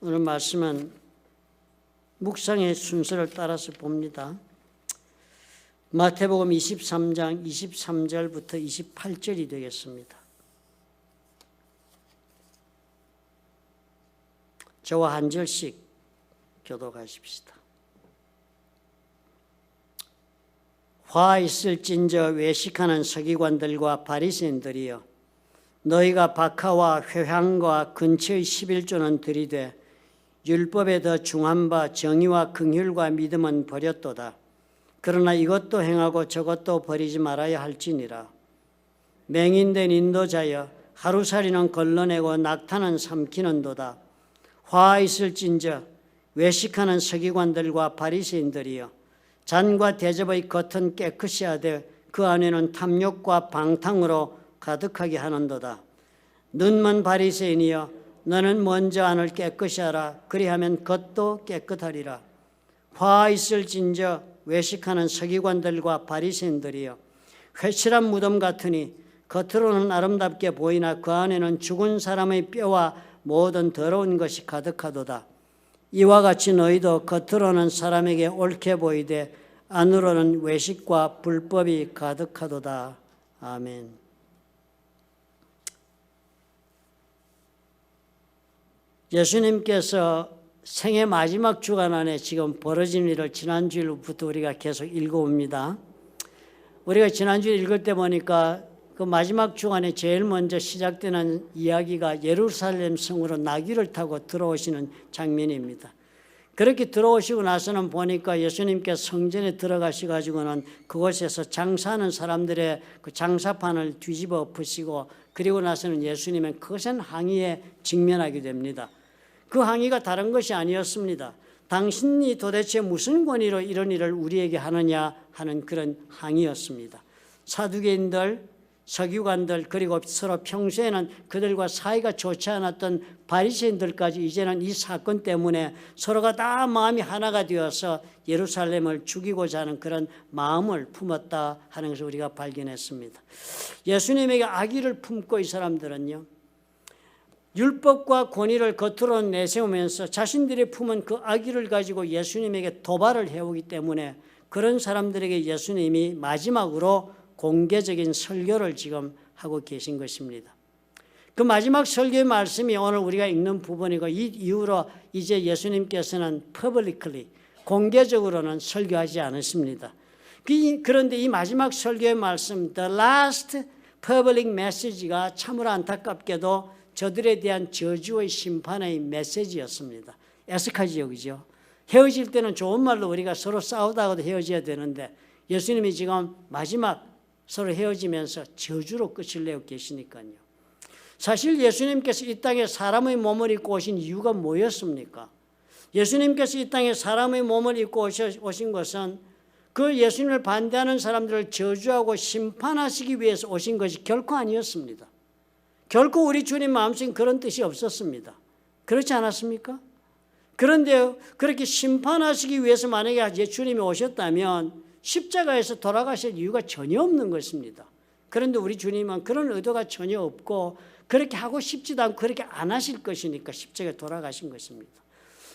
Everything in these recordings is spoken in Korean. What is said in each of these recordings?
오늘 말씀은 묵상의 순서를 따라서 봅니다. 마태복음 23장 23절부터 28절이 되겠습니다. 저와 한 절씩 교독하십시다. 화 있을진저 외식하는 서기관들과 바리새인들이여, 너희가 박하와 회향과 근처의 11조는 들이되 율법에 더 중한 바 정의와 긍휼과 믿음은 버렸도다. 그러나 이것도 행하고 저것도 버리지 말아야 할지니라. 맹인된 인도자여, 하루살이는 걸러내고 낙타는 삼키는도다. 화 있을진저 외식하는 서기관들과 바리새인들이여, 잔과 대접의 겉은 깨끗이 하되 그 안에는 탐욕과 방탕으로 가득하게 하는도다. 눈먼 바리새인이여, 너는 먼저 안을 깨끗이 하라. 그리하면 겉도 깨끗하리라. 화 있을진저 외식하는 서기관들과 바리새인들이여, 회칠한 무덤 같으니 겉으로는 아름답게 보이나 그 안에는 죽은 사람의 뼈와 모든 더러운 것이 가득하도다. 이와 같이 너희도 겉으로는 사람에게 옳게 보이되 안으로는 외식과 불법이 가득하도다. 아멘. 예수님께서 생애 마지막 주간 안에 지금 벌어진 일을 지난주일부터 우리가 계속 읽어옵니다. 우리가 지난주에 읽을 때 보니까 그 마지막 주간에 제일 먼저 시작되는 이야기가 예루살렘 성으로 나귀를 타고 들어오시는 장면입니다. 그렇게 들어오시고 나서는 보니까 예수님께서 성전에 들어가셔가지고는 그곳에서 장사하는 사람들의 그 장사판을 뒤집어 엎으시고, 그리고 나서는 예수님은 거센 항의에 직면하게 됩니다. 그 항의가 다른 것이 아니었습니다. 당신이 도대체 무슨 권위로 이런 일을 우리에게 하느냐 하는 그런 항의였습니다. 사두개인들, 서기관들, 그리고 서로 평소에는 그들과 사이가 좋지 않았던 바리새인들까지 이제는 이 사건 때문에 서로가 다 마음이 하나가 되어서 예루살렘을 죽이고자 하는 그런 마음을 품었다 하는 것을 우리가 발견했습니다. 예수님에게 악의를 품고 이 사람들은요, 율법과 권위를 겉으로 내세우면서 자신들이 품은 그 악의를 가지고 예수님에게 도발을 해오기 때문에 그런 사람들에게 예수님이 마지막으로 공개적인 설교를 지금 하고 계신 것입니다. 그 마지막 설교의 말씀이 오늘 우리가 읽는 부분이고, 이 이후로 이제 예수님께서는 publicly, 공개적으로는 설교하지 않으십니다. 그런데 이 마지막 설교의 말씀, the last public message가 참으로 안타깝게도 저들에 대한 저주의 심판의 메시지였습니다. 애석하지 여기죠. 헤어질 때는 좋은 말로 우리가 서로 싸우다가도 헤어져야 되는데 예수님이 지금 마지막 서로 헤어지면서 저주로 끝을 내고 계시니까요. 사실 예수님께서 이 땅에 사람의 몸을 입고 오신 이유가 뭐였습니까? 예수님께서 이 땅에 사람의 몸을 입고 오신 것은 그 예수님을 반대하는 사람들을 저주하고 심판하시기 위해서 오신 것이 결코 아니었습니다. 결코 우리 주님 마음속에 그런 뜻이 없었습니다. 그렇지 않았습니까? 그런데 그렇게 심판하시기 위해서 만약에 예수님이 오셨다면 십자가에서 돌아가실 이유가 전혀 없는 것입니다. 그런데 우리 주님은 그런 의도가 전혀 없고 그렇게 하고 싶지도 않고 그렇게 안 하실 것이니까 십자가에 돌아가신 것입니다.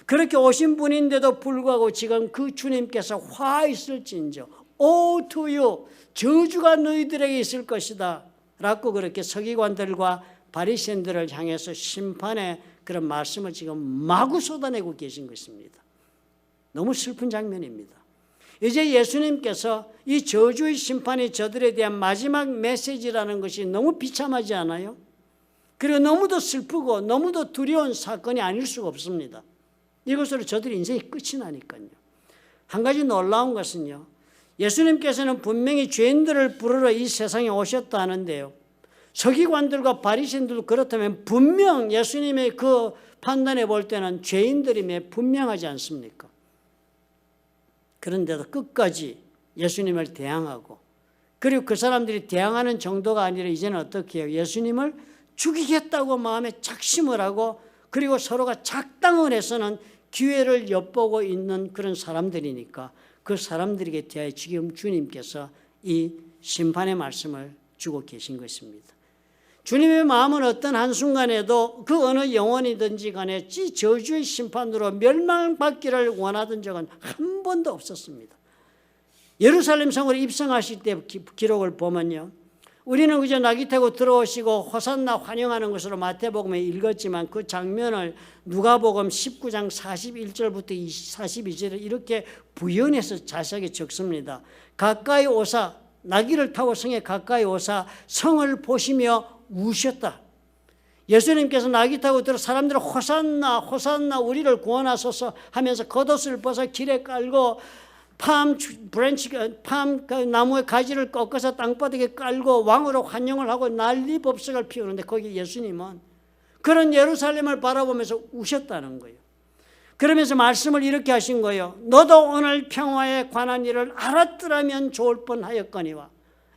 그렇게 오신 분인데도 불구하고 지금 그 주님께서 화 있을진저 O to you, 저주가 너희들에게 있을 것이다 라고 그렇게 서기관들과 바리새인들을 향해서 심판의 그런 말씀을 지금 마구 쏟아내고 계신 것입니다. 너무 슬픈 장면입니다. 이제 예수님께서 이 저주의 심판이 저들에 대한 마지막 메시지라는 것이 너무 비참하지 않아요? 그리고 너무도 슬프고 너무도 두려운 사건이 아닐 수가 없습니다. 이것으로 저들의 인생이 끝이 나니까요. 한 가지 놀라운 것은요, 예수님께서는 분명히 죄인들을 부르러 이 세상에 오셨다 하는데요, 서기관들과 바리새인들도 그렇다면 분명 예수님의 그 판단해 볼 때는 죄인들임에 분명하지 않습니까? 그런데도 끝까지 예수님을 대항하고, 그리고 그 사람들이 대항하는 정도가 아니라 이제는 어떻게 해요? 예수님을 죽이겠다고 마음에 작심을 하고, 그리고 서로가 작당을 해서는 기회를 엿보고 있는 그런 사람들이니까 그 사람들에게 대하여 지금 주님께서 이 심판의 말씀을 주고 계신 것입니다. 주님의 마음은 어떤 한순간에도 그 어느 영혼이든지 간에 저주의 심판으로 멸망받기를 원하던 적은 한 번도 없었습니다. 예루살렘 성으로 입성하실 때 기록을 보면요, 우리는 그저 낙이 타고 들어오시고 호산나 환영하는 것으로 마태복음에 읽었지만 그 장면을 누가복음 19장 41절부터 42절에 이렇게 부연해서 자세하게 적습니다. 가까이 오사, 나귀를 타고 성에 가까이 오사 성을 보시며 우셨다. 예수님께서 나귀 타고 들어 사람들을 호산나 호산나 우리를 구원하소서 하면서 겉옷을 벗어 길에 깔고 팜 나무의 가지를 꺾어서 땅바닥에 깔고 왕으로 환영을 하고 난리법석을 피우는데 거기 예수님은 그런 예루살렘을 바라보면서 우셨다는 거예요. 그러면서 말씀을 이렇게 하신 거예요. 너도 오늘 평화에 관한 일을 알았더라면 좋을 뻔하였거니와.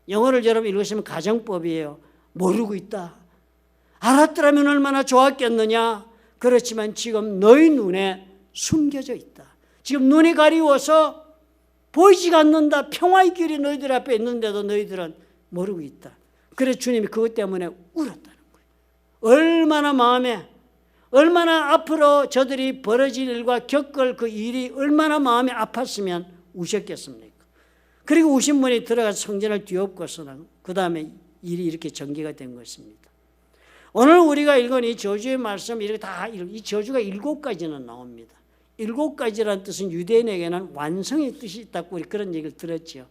영어를 여러분 읽으시면 가정법이에요. 모르고 있다. 알았더라면 얼마나 좋았겠느냐. 그렇지만 지금 너희 눈에 숨겨져 있다. 지금 눈이 가리워서 보이지가 않는다. 평화의 길이 너희들 앞에 있는데도 너희들은 모르고 있다. 그래서 주님이 그것 때문에 울었다는 거예요. 얼마나 앞으로 저들이 벌어질 일과 겪을 그 일이 얼마나 마음이 아팠으면 우셨겠습니까? 그리고 우신 분이 들어가서 성전을 뒤엎고서는 그 다음에 일이 이렇게 전개가 된 것입니다. 오늘 우리가 읽은 이 저주의 말씀, 이렇게 이 저주가 7가지는 나옵니다. 7가지라는 뜻은 유대인에게는 완성의 뜻이 있다고 우리 그런 얘기를 들었죠.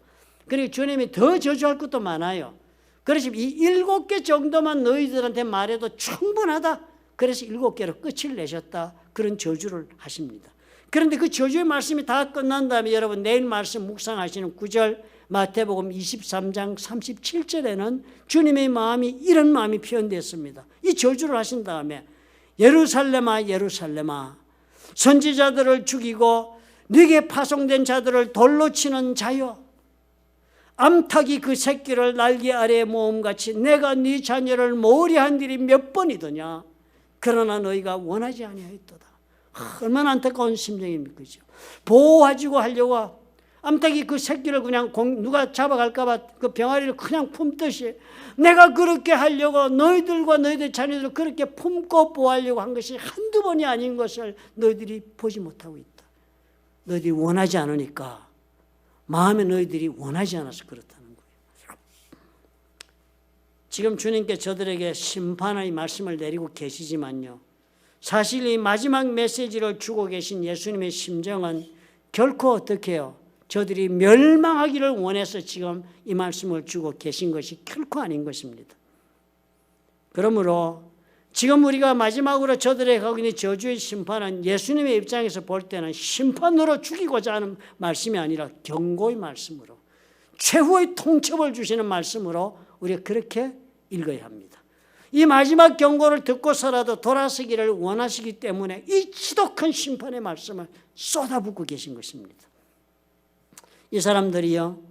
그리고 주님이 더 저주할 것도 많아요. 그래서 이 7개 정도만 너희들한테 말해도 충분하다. 그래서 7개로 끝을 내셨다. 그런 저주를 하십니다. 그런데 그 저주의 말씀이 다 끝난 다음에 여러분 내일 말씀 묵상하시는 9절 마태복음 23장 37절에는 주님의 마음이 이런 마음이 표현됐습니다. 이 저주를 하신 다음에 예루살렘아 예루살렘아 선지자들을 죽이고 네게 파송된 자들을 돌로 치는 자여 암탉이 그 새끼를 날개 아래에 모음같이 내가 네 자녀를 모으려한 일이 몇 번이더냐. 그러나 너희가 원하지 아니하였도다. 얼마나 안타까운 심정입니까? 그죠? 보호하지고 하려고 암탉이 그 새끼를 그냥 누가 잡아갈까 봐 그 병아리를 그냥 품듯이 내가 그렇게 하려고 너희들과 너희들 자녀들을 그렇게 품고 보호하려고 한 것이 한두 번이 아닌 것을 너희들이 보지 못하고 있다. 너희들이 원하지 않으니까 마음에 너희들이 원하지 않아서 그렇다는 거예요. 지금 주님께 저들에게 심판의 말씀을 내리고 계시지만요, 사실 이 마지막 메시지를 주고 계신 예수님의 심정은 결코 어떻게 해요? 저들이 멸망하기를 원해서 지금 이 말씀을 주고 계신 것이 결코 아닌 것입니다. 그러므로 지금 우리가 마지막으로 저들에게 하고 있는 저주의 심판은 예수님의 입장에서 볼 때는 심판으로 죽이고자 하는 말씀이 아니라 경고의 말씀으로, 최후의 통첩을 주시는 말씀으로 우리가 그렇게 읽어야 합니다. 이 마지막 경고를 듣고서라도 돌아서기를 원하시기 때문에 이 지독한 심판의 말씀을 쏟아붓고 계신 것입니다. 이 사람들이요,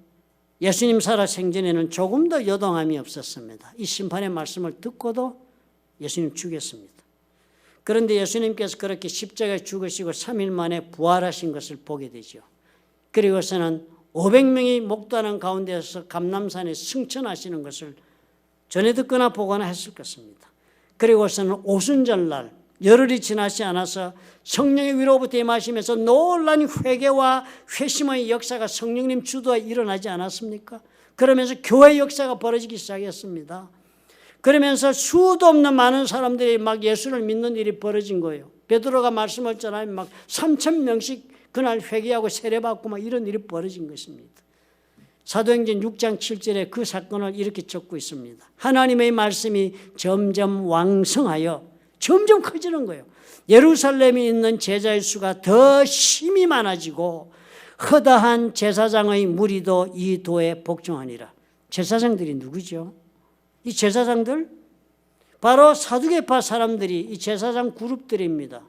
예수님 살아 생전에는 조금 더 여동함이 없었습니다. 이 심판의 말씀을 듣고도 예수님 죽였습니다. 그런데 예수님께서 그렇게 십자가에 죽으시고 3일 만에 부활하신 것을 보게 되죠. 그리고서는 500명이 목도하는 가운데서 감람산에 승천하시는 것을 전에 듣거나 보거나 했을 것입니다. 그리고서는 오순절날 열흘이 지나지 않아서 성령의 위로부터 임하시면서 놀라운 회개와 회심의 역사가 성령님 주도에 일어나지 않았습니까? 그러면서 교회 역사가 벌어지기 시작했습니다. 그러면서 수도 없는 많은 사람들이 막 예수를 믿는 일이 벌어진 거예요. 베드로가 말씀을 전하면 막 3,000명씩 그날 회개하고 세례받고 막 이런 일이 벌어진 것입니다. 사도행전 6장 7절에 그 사건을 이렇게 적고 있습니다. 하나님의 말씀이 점점 왕성하여 점점 커지는 거예요. 예루살렘에 있는 제자의 수가 더 심히 많아지고 허다한 제사장의 무리도 이 도에 복종하니라. 제사장들이 누구죠? 이 제사장들 바로 사두개파 사람들이 이 제사장 그룹들입니다.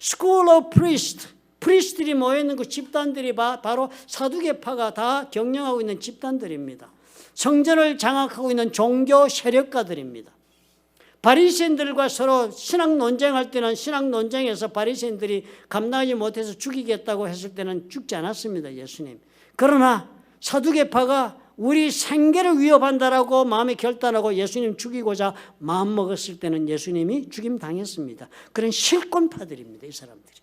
School of Priest, 프리스트들이 모여있는 그 집단들이 바로 사두개파가 다 경영하고 있는 집단들입니다. 성전을 장악하고 있는 종교 세력가들입니다. 바리새인들과 서로 신학 논쟁할 때는 신학 논쟁에서 바리새인들이 감당하지 못해서 죽이겠다고 했을 때는 죽지 않았습니다. 예수님. 그러나 사두개파가 우리 생계를 위협한다라고 마음에 결단하고 예수님 죽이고자 마음먹었을 때는 예수님이 죽임 당했습니다. 그런 실권파들입니다. 이 사람들이.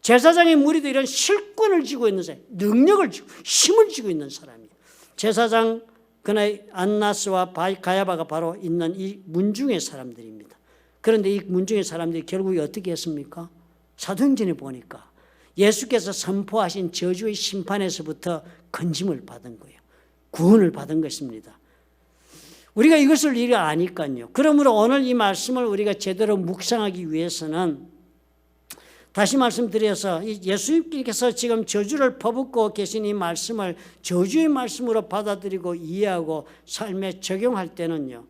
제사장의 무리도 이런 실권을 쥐고 있는 사람, 능력을 쥐고 힘을 쥐고 있는 사람이에요. 제사장 그날 안나스와 가야바가 바로 있는 이 문중의 사람들입니다. 그런데 이 문중의 사람들이 결국에 어떻게 했습니까? 사도행전에 보니까 예수께서 선포하신 저주의 심판에서부터 건짐을 받은 거예요. 구원을 받은 것입니다. 우리가 이것을 아니까요. 그러므로 오늘 이 말씀을 우리가 제대로 묵상하기 위해서는 다시 말씀드려서 예수님께서 지금 저주를 퍼붓고 계신 이 말씀을 저주의 말씀으로 받아들이고 이해하고 삶에 적용할 때는요,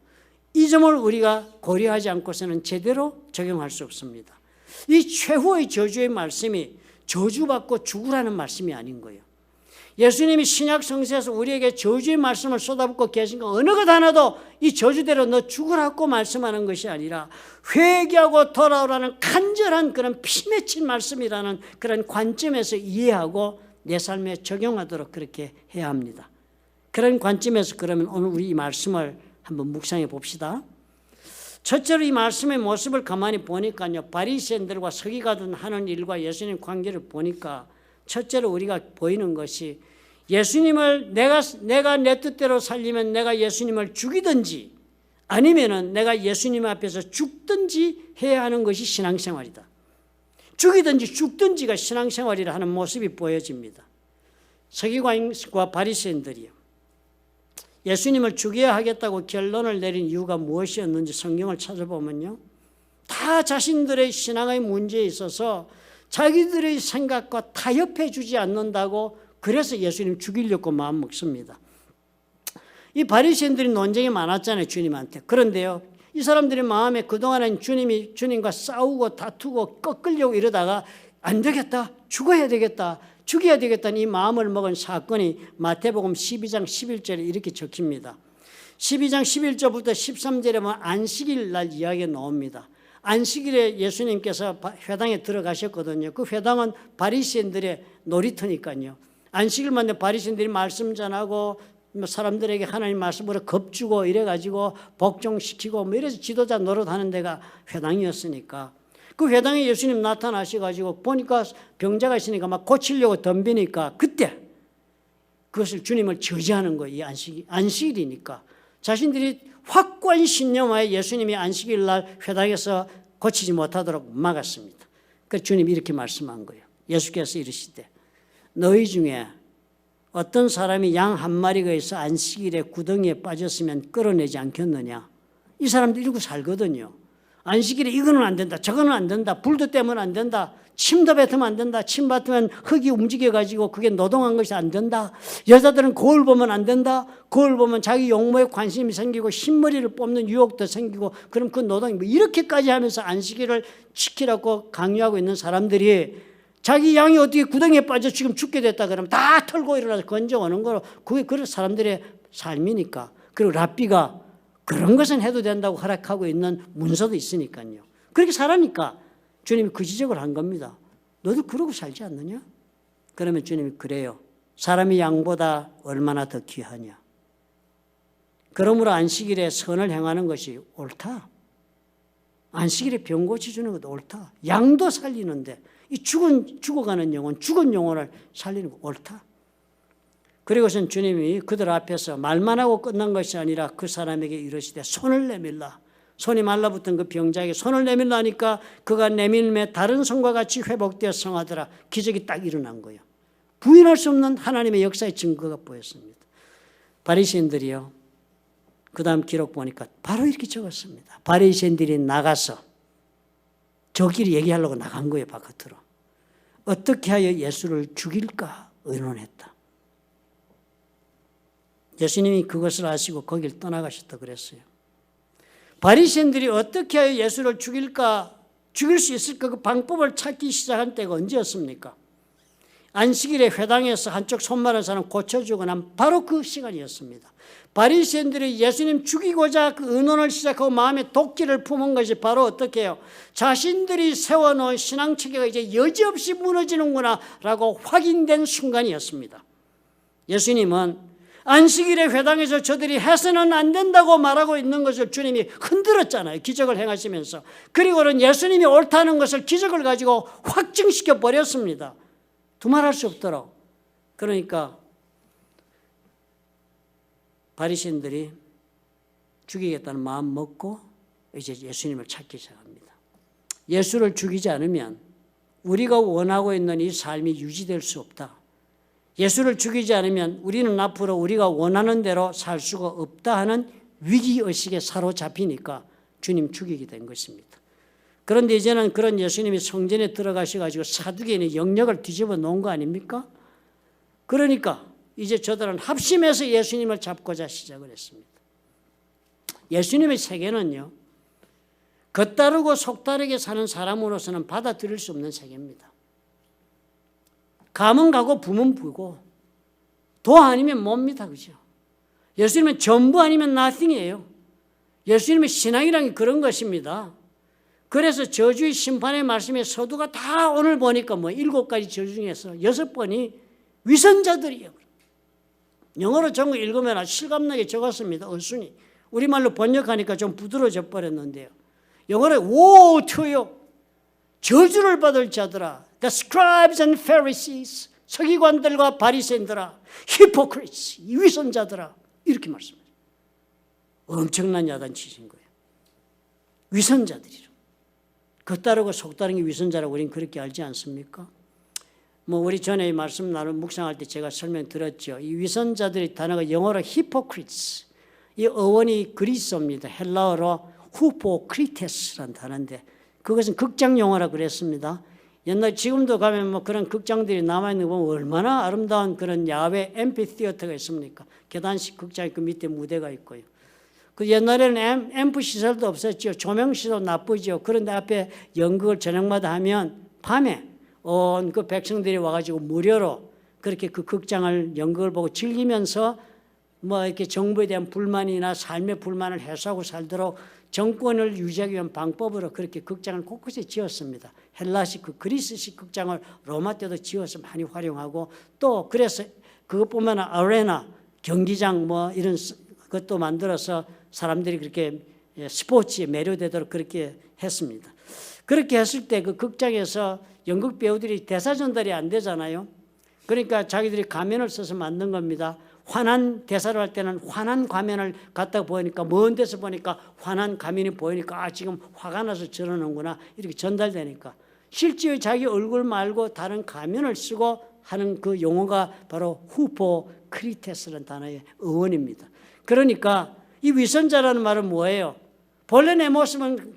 이 점을 우리가 고려하지 않고서는 제대로 적용할 수 없습니다. 이 최후의 저주의 말씀이 저주받고 죽으라는 말씀이 아닌 거예요. 예수님이 신약 성서에서 우리에게 저주의 말씀을 쏟아붓고 계신 거 어느 것 하나도 이 저주대로 너 죽으라고 말씀하는 것이 아니라 회개하고 돌아오라는 간절한 그런 피 맺힌 말씀이라는 그런 관점에서 이해하고 내 삶에 적용하도록 그렇게 해야 합니다. 그런 관점에서 그러면 오늘 우리 이 말씀을 한번 묵상해 봅시다. 첫째로 이 말씀의 모습을 가만히 보니까요, 바리새인들과 서기관들 하는 일과 예수님 관계를 보니까 첫째로 우리가 보이는 것이 예수님을 내가 내 뜻대로 살리면 내가 예수님을 죽이든지 아니면은 내가 예수님 앞에서 죽든지 해야 하는 것이 신앙생활이다. 죽이든지 죽든지가 신앙생활이라 하는 모습이 보여집니다. 서기관과 바리새인들이요, 예수님을 죽여야 하겠다고 결론을 내린 이유가 무엇이었는지 성경을 찾아보면요, 다 자신들의 신앙의 문제에 있어서 자기들의 생각과 타협해 주지 않는다고 그래서 예수님 죽이려고 마음먹습니다. 이 바리새인들이 논쟁이 많았잖아요, 주님한테. 그런데요, 이 사람들의 마음에 그동안은 주님과 싸우고 다투고 꺾으려고 이러다가 안 되겠다, 죽어야 되겠다, 죽여야 되겠다는 이 마음을 먹은 사건이 마태복음 12장 11절에 이렇게 적힙니다. 12장 11절부터 13절에 보면 안식일 날 이야기가 나옵니다. 안식일에 예수님께서 회당에 들어가셨거든요. 그 회당은 바리새인들의 놀이터니까요. 안식일만 바리새인들이 말씀 전하고 사람들에게 하나님 말씀으로 겁주고 이래가지고 복종시키고 뭐 이래서 지도자 노릇하는 데가 회당이었으니까 그 회당에 예수님 나타나셔가지고 보니까 병자가 있으니까 막 고치려고 덤비니까 그때 그것을 주님을 저지하는 거예요. 이 안식일이니까 자신들이 확고한 신념하에 예수님이 안식일 날 회당에서 고치지 못하도록 막았습니다. 그래서 주님이 이렇게 말씀한 거예요. 예수께서 이르시되 너희 중에 어떤 사람이 양 한 마리가 있어 안식일에 구덩이에 빠졌으면 끌어내지 않겠느냐. 이 사람들 이러고 살거든요. 안식일에 이거는 안 된다, 저거는 안 된다, 불도 떼면 안 된다, 침도 뱉으면 안 된다, 침 뱉으면 흙이 움직여가지고 그게 노동한 것이 안 된다, 여자들은 거울 보면 안 된다, 거울 보면 자기 용모에 관심이 생기고 흰머리를 뽑는 유혹도 생기고 그럼 그 노동이 뭐 이렇게까지 하면서 안식일을 지키라고 강요하고 있는 사람들이 자기 양이 어떻게 구덩이에 빠져 지금 죽게 됐다 그러면 다 털고 일어나서 건져오는 거로 그게 그런 사람들의 삶이니까. 그리고 랍비가 그런 것은 해도 된다고 허락하고 있는 문서도 있으니까요. 그렇게 살아니까 주님이 그 지적을 한 겁니다. 너도 그러고 살지 않느냐? 그러면 주님이 그래요. 사람이 양보다 얼마나 더 귀하냐. 그러므로 안식일에 선을 행하는 것이 옳다. 안식일에 병 고쳐주는 것도 옳다. 양도 살리는데 이 죽어가는 영혼, 죽은 영혼을 살리는 거 옳다. 그리고선 주님이 그들 앞에서 말만 하고 끝난 것이 아니라 그 사람에게 이르시되 손을 내밀라. 손이 말라붙은 그 병자에게 손을 내밀라니까 그가 내밀매 다른 손과 같이 회복되어 성하더라. 기적이 딱 일어난 거예요. 부인할 수 없는 하나님의 역사의 증거가 보였습니다. 바리새인들이요, 그 다음 기록 보니까 바로 이렇게 적었습니다. 바리새인들이 나가서 저끼리 얘기하려고 나간 거예요, 바깥으로. 어떻게 하여 예수를 죽일까 의논했다. 예수님이 그것을 아시고 거길 떠나가셨다 그랬어요. 바리새인들이 어떻게 하여 예수를 죽일 수 있을까 그 방법을 찾기 시작한 때가 언제였습니까? 안식일에 회당에서 한쪽 손 마른 사람 고쳐주고 난 바로 그 시간이었습니다. 바리새인들이 예수님 죽이고자 그 의논을 시작하고 마음에 도끼를 품은 것이 바로 어떻게 해요? 자신들이 세워놓은 신앙체계가 이제 여지없이 무너지는구나 라고 확인된 순간이었습니다. 예수님은 안식일에 회당에서 저들이 해서는 안 된다고 말하고 있는 것을 주님이 흔들었잖아요. 기적을 행하시면서. 그리고는 예수님이 옳다는 것을 기적을 가지고 확증시켜 버렸습니다. 두말할 수 없도록. 그러니까 바리새인들이 죽이겠다는 마음 먹고 이제 예수님을 찾기 시작합니다. 예수를 죽이지 않으면 우리가 원하고 있는 이 삶이 유지될 수 없다. 예수를 죽이지 않으면 우리는 앞으로 우리가 원하는 대로 살 수가 없다 하는 위기의식에 사로잡히니까 주님 죽이게 된 것입니다. 그런데 이제는 그런 예수님이 성전에 들어가셔가지고 사두개인의 영역을 뒤집어 놓은 거 아닙니까? 그러니까 이제 저들은 합심해서 예수님을 잡고자 시작을 했습니다. 예수님의 세계는요, 겉다르고 속다르게 사는 사람으로서는 받아들일 수 없는 세계입니다. 가면 가고 부면 부고 도 아니면 뭡니다. 그죠? 예수님은 전부 아니면 nothing이에요. 예수님의 신앙이란 게 그런 것입니다. 그래서 저주의 심판의 말씀에 서두가 다 오늘 보니까 7가지 저주 중에서 6번이 위선자들이에요. 영어로 전부 읽으면 실감나게 적었습니다. 얼순이. 우리말로 번역하니까 좀 부드러워져 버렸는데요. 영어로 woe to you. 저주를 받을 자들아. The scribes and Pharisees. 서기관들과 바리새인들아. Hypocrites. 위선자들아. 이렇게 말씀해요. 엄청난 야단치신 거예요. 위선자들이로. 겉다르고 속다른 게 위선자라고 우리는 그렇게 알지 않습니까? 우리 전에 말씀 나눈 묵상할 때 제가 설명드렸죠. 이 위선자들의 단어가 영어로 hypocrites. 이 어원이 그리스어입니다. 헬라어로 후포크리테스라는 단어인데 그것은 극장 용어라 그랬습니다. 옛날 지금도 가면 그런 극장들이 남아있는 거 보면 얼마나 아름다운 그런 야외 앰피티어터가 있습니까? 계단식 극장이 그 밑에 무대가 있고요. 그 옛날에는 앰프 시설도 없었죠. 조명 시설도 나쁘죠. 그런데 앞에 연극을 저녁마다 하면 밤에 온 그 백성들이 와가지고 무료로 그렇게 그 극장을 연극을 보고 즐기면서 이렇게 정부에 대한 불만이나 삶의 불만을 해소하고 살도록 정권을 유지하기 위한 방법으로 그렇게 극장을 곳곳에 지었습니다. 헬라식 그 그리스식 극장을 로마 때도 지어서 많이 활용하고 또 그래서 그것뿐만 아니라 아레나 경기장 이런 것도 만들어서 사람들이 그렇게 스포츠에 매료되도록 그렇게 했습니다. 그렇게 했을 때 그 극장에서 연극 배우들이 대사 전달이 안 되잖아요. 그러니까 자기들이 가면을 써서 만든 겁니다. 환한 대사를 할 때는 환한 가면을 갖다 보니까 먼 데서 보니까 환한 가면이 보이니까 지금 화가 나서 저러는구나 이렇게 전달되니까 실제로 자기 얼굴 말고 다른 가면을 쓰고 하는 그 용어가 바로 후포크리테스라는 단어의 어원입니다. 그러니까 이 위선자라는 말은 뭐예요? 본래 내 모습은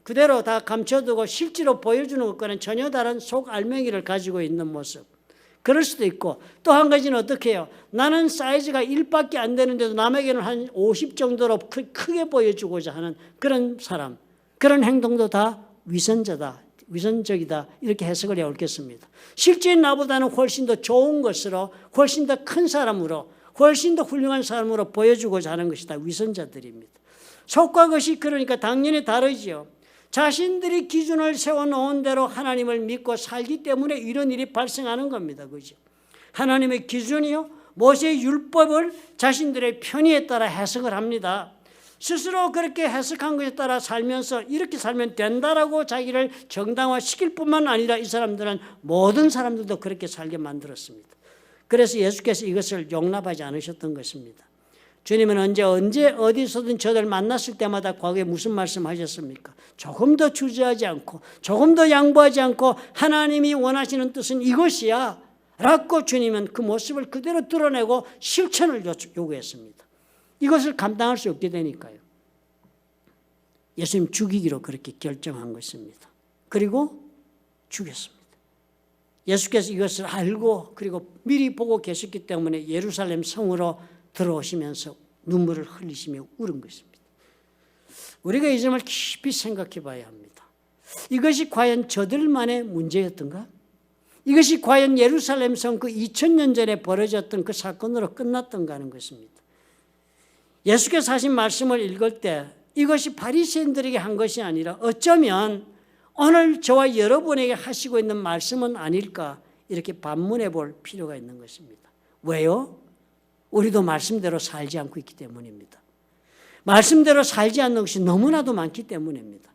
그대로 다 감춰두고 실제로 보여주는 것과는 전혀 다른 속 알맹이를 가지고 있는 모습. 그럴 수도 있고 또 한 가지는 어떻게 해요? 나는 사이즈가 1밖에 안 되는데도 남에게는 한 50 정도로 크게 보여주고자 하는 그런 사람. 그런 행동도 다 위선자다. 위선적이다. 이렇게 해석을 해 옳겠습니다. 실제 나보다는 훨씬 더 좋은 것으로 훨씬 더 큰 사람으로 훨씬 더 훌륭한 사람으로 보여주고자 하는 것이 다 위선자들입니다. 속과 것이 그러니까 당연히 다르지요. 자신들이 기준을 세워놓은 대로 하나님을 믿고 살기 때문에 이런 일이 발생하는 겁니다. 그죠? 하나님의 기준이요. 모세의 율법을 자신들의 편의에 따라 해석을 합니다. 스스로 그렇게 해석한 것에 따라 살면서 이렇게 살면 된다라고 자기를 정당화시킬 뿐만 아니라 이 사람들은 모든 사람들도 그렇게 살게 만들었습니다. 그래서 예수께서 이것을 용납하지 않으셨던 것입니다. 주님은 언제 어디서든 저들 만났을 때마다 과거에 무슨 말씀하셨습니까? 조금 더 주저하지 않고 조금 더 양보하지 않고 하나님이 원하시는 뜻은 이것이야 라고 주님은 그 모습을 그대로 드러내고 실천을 요구했습니다. 이것을 감당할 수 없게 되니까요. 예수님 죽이기로 그렇게 결정한 것입니다. 그리고 죽였습니다. 예수께서 이것을 알고 그리고 미리 보고 계셨기 때문에 예루살렘 성으로 들어오시면서 눈물을 흘리시며 울은 것입니다. 우리가 이 점을 깊이 생각해 봐야 합니다. 이것이 과연 저들만의 문제였던가? 이것이 과연 예루살렘 성 그 2000년 전에 벌어졌던 그 사건으로 끝났던가 하는 것입니다. 예수께서 하신 말씀을 읽을 때 이것이 바리새인들에게 한 것이 아니라 어쩌면 오늘 저와 여러분에게 하시고 있는 말씀은 아닐까 이렇게 반문해 볼 필요가 있는 것입니다. 왜요? 우리도 말씀대로 살지 않고 있기 때문입니다. 말씀대로 살지 않는 것이 너무나도 많기 때문입니다.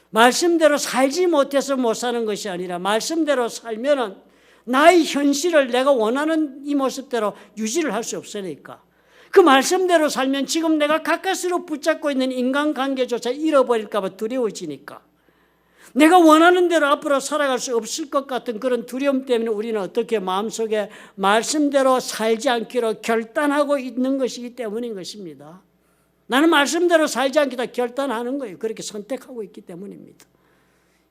말씀대로 살지 못해서 못 사는 것이 아니라 말씀대로 살면은 나의 현실을 내가 원하는 이 모습대로 유지를 할 수 없으니까 그 말씀대로 살면 지금 내가 가까스로 붙잡고 있는 인간관계조차 잃어버릴까 봐 두려워지니까 내가 원하는 대로 앞으로 살아갈 수 없을 것 같은 그런 두려움 때문에 우리는 어떻게 마음속에 말씀대로 살지 않기로 결단하고 있는 것이기 때문인 것입니다. 나는 말씀대로 살지 않기로 결단하는 거예요. 그렇게 선택하고 있기 때문입니다.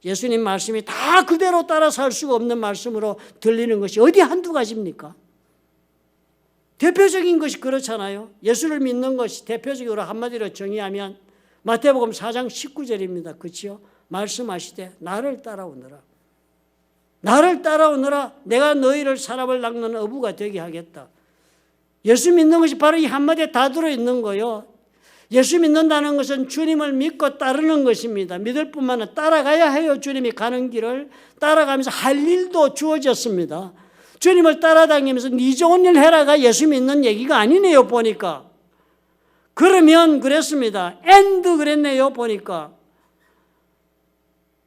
예수님 말씀이 다 그대로 따라 살 수가 없는 말씀으로 들리는 것이 어디 한두 가지입니까? 대표적인 것이 그렇잖아요. 예수를 믿는 것이 대표적으로 한마디로 정의하면 마태복음 4장 19절입니다. 그렇죠? 말씀하시되 나를 따라오너라. 나를 따라오너라. 내가 너희를 사람을 낚는 어부가 되게 하겠다. 예수 믿는 것이 바로 이 한마디에 다 들어있는 거예요. 예수 믿는다는 것은 주님을 믿고 따르는 것입니다. 믿을 뿐만 아니라 따라가야 해요. 주님이 가는 길을 따라가면서 할 일도 주어졌습니다. 주님을 따라다니면서 네 좋은 일 해라가 예수 믿는 얘기가 아니네요. 보니까. 그러면 그랬습니다. 엔드 그랬네요. 보니까.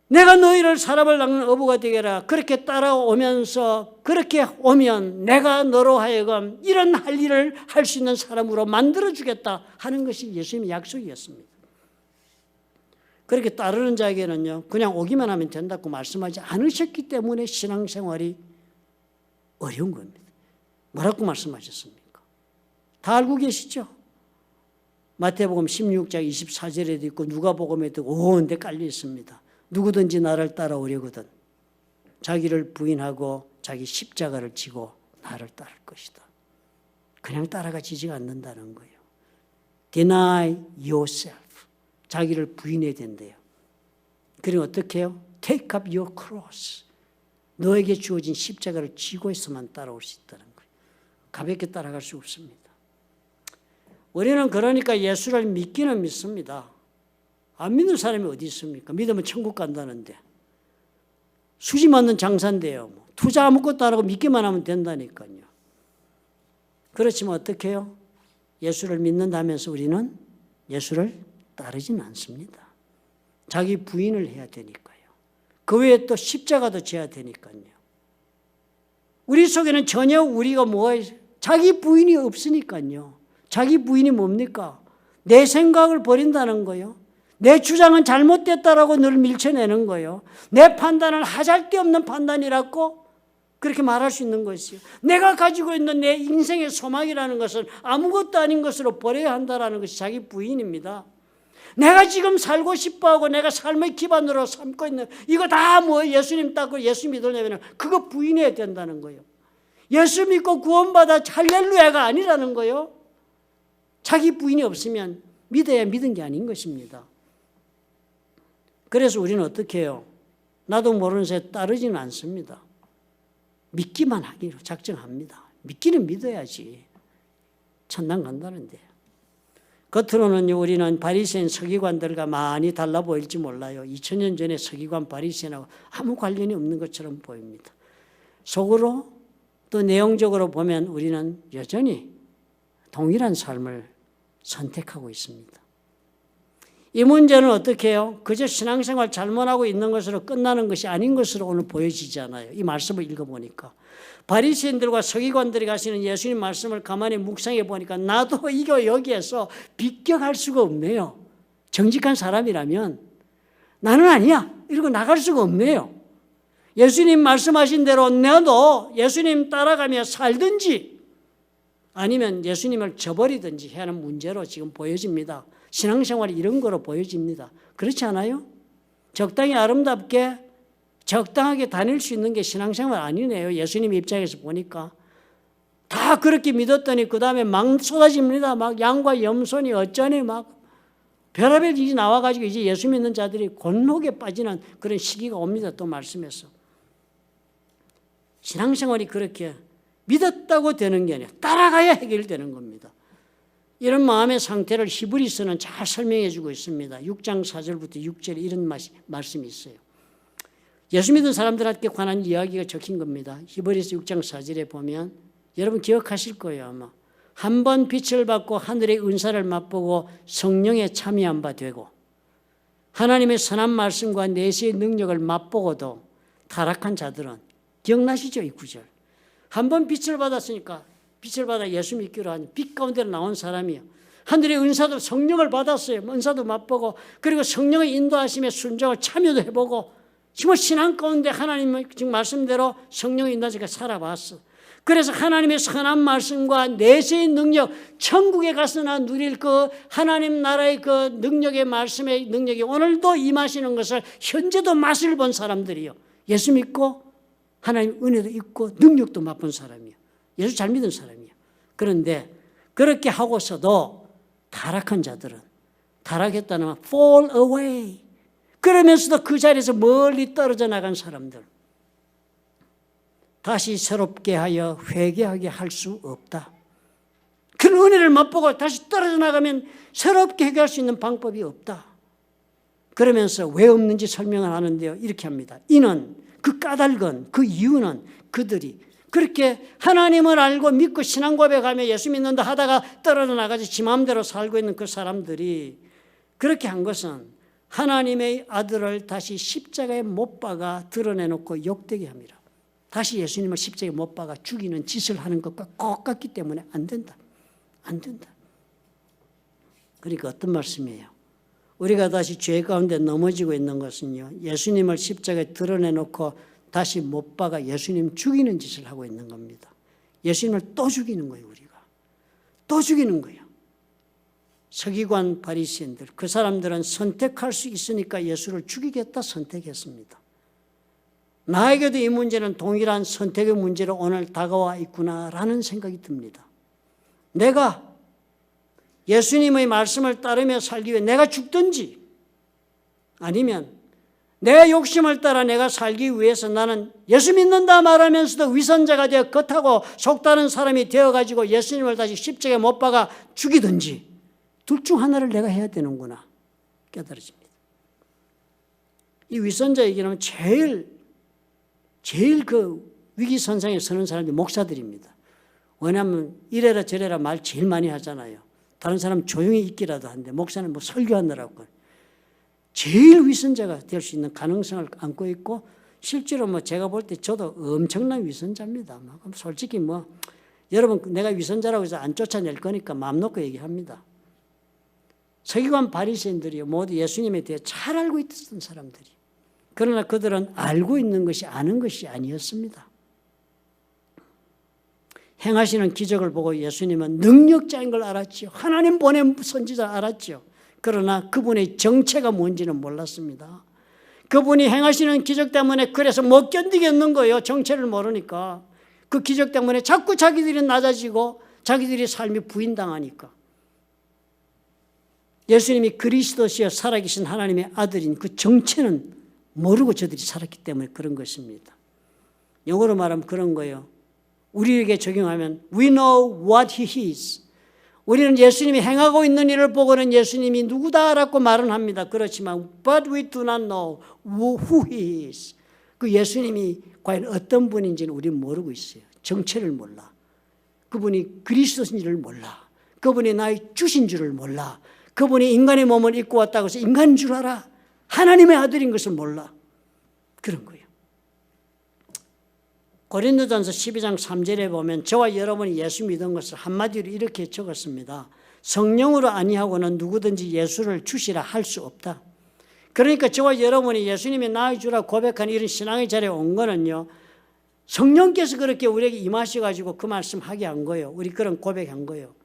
내가 너희를 사람을 낚는 어부가 되게라. 그렇게 따라오면서 그렇게 오면 내가 너로 하여금 이런 할 일을 할 수 있는 사람으로 만들어주겠다 하는 것이 예수님의 약속이었습니다. 그렇게 따르는 자에게는요. 그냥 오기만 하면 된다고 말씀하지 않으셨기 때문에 신앙생활이 어려운 겁니다. 뭐라고 말씀하셨습니까? 다 알고 계시죠? 마태복음 16장 24절에도 있고 누가복음에도 온데 깔려 있습니다. 누구든지 나를 따라오려거든 자기를 부인하고 자기 십자가를 지고 나를 따를 것이다. 그냥 따라가지지가 않는다는 거예요. Deny yourself. 자기를 부인해야 된대요. 그리고 어떻게 해요? Take up your cross. 너에게 주어진 십자가를 지고 있어만 따라올 수 있다는 거예요. 가볍게 따라갈 수 없습니다. 우리는 그러니까 예수를 믿기는 믿습니다. 안 믿는 사람이 어디 있습니까? 믿으면 천국 간다는데. 수지 맞는 장사인데요. 투자 아무것도 안 하고 믿기만 하면 된다니까요. 그렇지만 어떻게 해요? 예수를 믿는다면서 우리는 예수를 따르지는 않습니다. 자기 부인을 해야 되니까요. 그 외에 또 십자가도 져야 되니까요. 우리 속에는 전혀 우리가 뭐가 있어요? 자기 부인이 없으니까요. 자기 부인이 뭡니까? 내 생각을 버린다는 거예요. 내 주장은 잘못됐다라고 늘 밀쳐내는 거예요. 내 판단은 하잘데없는 판단이라고 그렇게 말할 수 있는 것이요. 내가 가지고 있는 내 인생의 소망이라는 것은 아무것도 아닌 것으로 버려야 한다는 것이 자기 부인입니다. 내가 지금 살고 싶어하고 내가 삶의 기반으로 삼고 있는 이거 다 뭐 예수님 따고 예수 믿으려면 그거 부인해야 된다는 거예요. 예수 믿고 구원받아 할렐루야가 아니라는 거예요. 자기 부인이 없으면 믿어야 믿은 게 아닌 것입니다. 그래서 우리는 어떻게 해요? 나도 모르는 새에 따르지는 않습니다. 믿기만 하기로 작정합니다. 믿기는 믿어야지. 천당 간다는데. 겉으로는 우리는 바리새인 서기관들과 많이 달라 보일지 몰라요. 2000년 전에 서기관 바리새인하고 아무 관련이 없는 것처럼 보입니다. 속으로 또 내용적으로 보면 우리는 여전히 동일한 삶을 선택하고 있습니다. 이 문제는 어떻게 해요? 그저 신앙생활 잘못하고 있는 것으로 끝나는 것이 아닌 것으로 오늘 보여지잖아요. 이 말씀을 읽어보니까. 바리새인들과 서기관들이 가시는 예수님 말씀을 가만히 묵상해 보니까 나도 이거 여기에서 비껴갈 수가 없네요. 정직한 사람이라면 나는 아니야 이러고 나갈 수가 없네요. 예수님 말씀하신 대로 나도 예수님 따라가며 살든지 아니면 예수님을 저버리든지 해야 하는 문제로 지금 보여집니다. 신앙생활이 이런 거로 보여집니다. 그렇지 않아요? 적당히 아름답게 적당하게 다닐 수 있는 게 신앙생활 아니네요. 예수님 입장에서 보니까. 다 그렇게 믿었더니 그 다음에 막 쏟아집니다. 막 양과 염소니 어쩌니 막 별의별 일이 나와가지고 이제 예수 믿는 자들이 곤혹에 빠지는 그런 시기가 옵니다. 또 말씀해서. 신앙생활이 그렇게 믿었다고 되는 게 아니라 따라가야 해결되는 겁니다. 이런 마음의 상태를 히브리서는 잘 설명해 주고 있습니다. 6장 4절부터 6절에 이런 말씀이 있어요. 예수 믿은 사람들한테 관한 이야기가 적힌 겁니다. 히브리서 6장 4절에 보면 여러분 기억하실 거예요. 아마 한 번 빛을 받고 하늘의 은사를 맛보고 성령에 참여한 바 되고 하나님의 선한 말씀과 내세의 능력을 맛보고도 타락한 자들은, 기억나시죠? 이 구절. 한 번 빛을 받았으니까 빛을 받아 예수 믿기로 하니 빛 가운데로 나온 사람이요. 하늘의 은사도 성령을 받았어요. 은사도 맛보고 그리고 성령의 인도하심에 순종을 참여도 해보고 정말 신앙 가운데 하나님의 지금 말씀대로 성령의 인도하심에 살아봤어. 그래서 하나님의 선한 말씀과 내세의 능력, 천국에 가서나 누릴 그 하나님 나라의 그 능력의 말씀의 능력이 오늘도 임하시는 것을 현재도 맛을 본 사람들이요. 예수 믿고 하나님 은혜도 있고 능력도 맛본 사람이요. 예수 잘 믿은 사람이요. 그런데 그렇게 하고서도 타락한 자들은, 타락했다는 말 fall away, 그러면서도 그 자리에서 멀리 떨어져 나간 사람들, 다시 새롭게 하여 회개하게 할 수 없다. 그런 은혜를 맛보고 다시 떨어져 나가면 새롭게 회개할 수 있는 방법이 없다. 그러면서 왜 없는지 설명을 하는데요. 이렇게 합니다. 이는 그 까닭은, 그 이유는 그들이 그렇게 하나님을 알고 믿고 신앙 고백하며 예수 믿는다 하다가 떨어져 나가지 지 마음대로 살고 있는 그 사람들이 그렇게 한 것은 하나님의 아들을 다시 십자가에 못 박아 드러내놓고 욕되게 합니다. 다시 예수님을 십자가에 못 박아 죽이는 짓을 하는 것과 똑같기 때문에 안 된다. 안 된다. 그러니까 어떤 말씀이에요? 우리가 다시 죄 가운데 넘어지고 있는 것은요, 예수님을 십자가에 드러내놓고 다시 못 박아 예수님 죽이는 짓을 하고 있는 겁니다. 예수님을 또 죽이는 거예요. 우리가 또 죽이는 거예요. 서기관 바리새인들, 그 사람들은 선택할 수 있으니까 예수를 죽이겠다 선택했습니다. 나에게도 이 문제는 동일한 선택의 문제로 오늘 다가와 있구나라는 생각이 듭니다. 내가 예수님의 말씀을 따르며 살기 위해 내가 죽든지 아니면 내 욕심을 따라 내가 살기 위해서 나는 예수 믿는다 말하면서도 위선자가 되어 겉하고 속다른 사람이 되어가지고 예수님을 다시 십자가에 못 박아 죽이든지 둘 중 하나를 내가 해야 되는구나 깨달아집니다. 이 위선자 얘기는 제일 그 위기선상에 서는 사람들이 목사들입니다. 왜냐하면 이래라 저래라 말 제일 많이 하잖아요. 다른 사람 조용히 있기라도 하는데 목사는 뭐 설교하느라고 제일 위선자가 될 수 있는 가능성을 안고 있고 실제로 뭐 제가 볼 때 저도 엄청난 위선자입니다. 솔직히 뭐 여러분 내가 위선자라고 해서 안 쫓아낼 거니까 마음 놓고 얘기합니다. 서기관 바리새인들이 모두 예수님에 대해 잘 알고 있었던 사람들이. 그러나 그들은 알고 있는 것이 아는 것이 아니었습니다. 행하시는 기적을 보고 예수님은 능력자인 걸 알았지요. 하나님 보낸 선지자 알았지요. 그러나 그분의 정체가 뭔지는 몰랐습니다. 그분이 행하시는 기적 때문에 그래서 못 견디겠는 거예요. 정체를 모르니까. 그 기적 때문에 자꾸 자기들이 낮아지고 자기들이 삶이 부인당하니까. 예수님이 그리스도시여 살아계신 하나님의 아들인 그 정체는 모르고 저들이 살았기 때문에 그런 것입니다. 영어로 말하면 그런 거예요. 우리에게 적용하면 We know what he is. 우리는 예수님이 행하고 있는 일을 보고는 예수님이 누구다라고 말은 합니다. 그렇지만 But we do not know who he is. 그 예수님이 과연 어떤 분인지는 우리는 모르고 있어요. 정체를 몰라. 그분이 그리스도인지를 몰라. 그분이 나의 주신 줄을 몰라. 그분이 인간의 몸을 입고 왔다고 해서 인간인 줄 알아. 하나님의 아들인 것을 몰라. 그런 거예요. 고린도전서 12장 3절에 보면 저와 여러분이 예수 믿은 것을 한마디로 이렇게 적었습니다. 성령으로 아니하고는 누구든지 예수를 주시라 할 수 없다. 그러니까 저와 여러분이 예수님이 나의 주라 고백하는 이런 신앙의 자리에 온 거는요, 성령께서 그렇게 우리에게 임하셔가지고 그 말씀 하게 한 거예요. 우리 그런 고백한 거예요.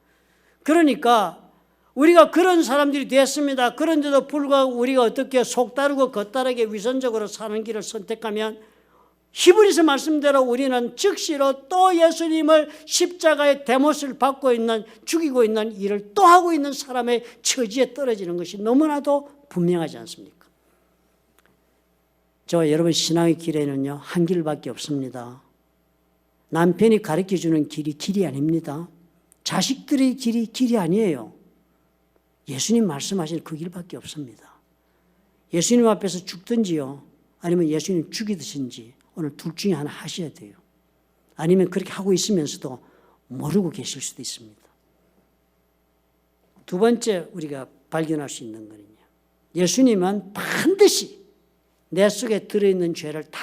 그러니까 우리가 그런 사람들이 됐습니다. 그런데도 불구하고 우리가 어떻게 속다르고 겉다르게 위선적으로 사는 길을 선택하면 히브리서 말씀대로 우리는 즉시로 또 예수님을 십자가의 대못을 받고 있는, 죽이고 있는 일을 또 하고 있는 사람의 처지에 떨어지는 것이 너무나도 분명하지 않습니까? 저와 여러분 신앙의 길에는요, 한 길밖에 없습니다. 남편이 가르쳐주는 길이 아닙니다. 자식들의 길이 아니에요. 예수님 말씀하신 그 길밖에 없습니다. 예수님 앞에서 죽든지요, 아니면 예수님 죽이든지 오늘 둘 중에 하나 하셔야 돼요. 아니면 그렇게 하고 있으면서도 모르고 계실 수도 있습니다. 두 번째 우리가 발견할 수 있는 거는요. 예수님은 반드시 내 속에 들어있는 죄를 다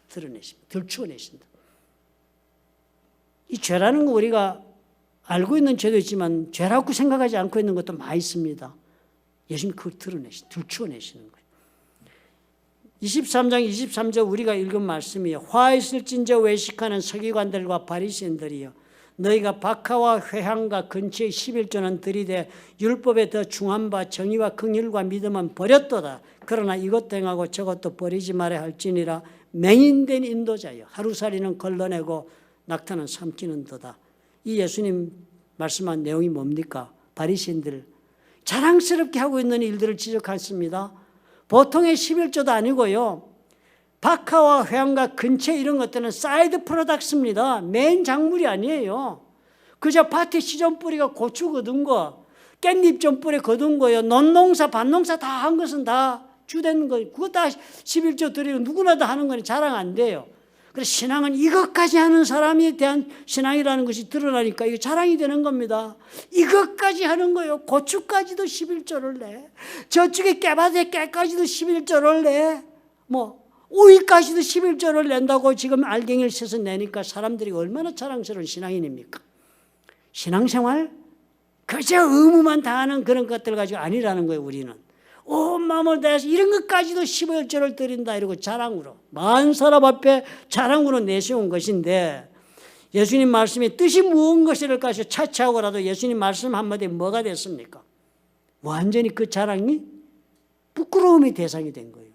드러내십니다. 들추어내신다. 이 죄라는 거 우리가 알고 있는 죄도 있지만 죄라고 생각하지 않고 있는 것도 많이 있습니다. 예수님이 그걸 들추어내시는 거예요. 23장 23절 우리가 읽은 말씀이요. 화 있을진저 외식하는 서기관들과 바리새인들이여 너희가 박하와 회향과 근처의 11조는 들이되 율법에 더 중한 바 정의와 긍휼과 믿음은 버렸도다. 그러나 이것도 행하고 저것도 버리지 말아야 할지니라. 맹인된 인도자여 하루살이는 걸러내고 낙타는 삼키는도다. 이 예수님 말씀한 내용이 뭡니까? 바리새인들 자랑스럽게 하고 있는 일들을 지적했습니다. 보통의 11조도 아니고요. 박하와 회향과 근처 이런 것들은 사이드 프로덕트입니다. 메인 작물이 아니에요. 그저 밭에 시전 뿌리가 고추 거둔 거, 깻잎 좀 뿌리 거둔 거요. 논농사, 밭농사 다 한 것은 다 주된 거예요. 그거 다 11조 드리고 누구나 다 하는 거니 자랑 안 돼요. 그래서 신앙은 이것까지 하는 사람에 대한 신앙이라는 것이 드러나니까 이게 자랑이 되는 겁니다. 이것까지 하는 거예요. 고추까지도 11조를 내. 저쪽에 깨밭에 깨까지도 11조를 내. 오이까지도 11조를 낸다고 지금 알갱이를 세서 내니까 사람들이 얼마나 자랑스러운 신앙인입니까? 신앙생활? 그저 의무만 다하는 그런 것들 가지고 아니라는 거예요. 우리는. 온 마음을 다해서 이런 것까지도 11조를 드린다 이러고 자랑으로 많은 사람 앞에 자랑으로 내세운 것인데 예수님 말씀이 뜻이 무언 것일까 해서 차치하고라도 예수님 말씀 한마디에 뭐가 됐습니까? 완전히 그 자랑이 부끄러움의 대상이 된 거예요.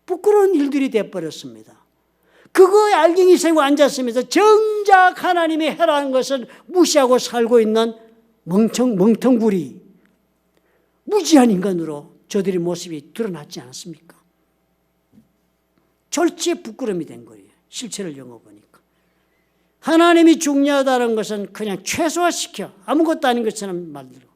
부끄러운 일들이 돼버렸습니다. 그거에 알갱이 세고 앉았으면서 정작 하나님의 해라는 것을 무시하고 살고 있는 멍텅구리 무지한 인간으로 저들의 모습이 드러났지 않았습니까? 절제 부끄러움이 된 거예요. 실체를 영어보니까. 하나님이 중요하다는 것은 그냥 최소화시켜 아무것도 아닌 것처럼 만들고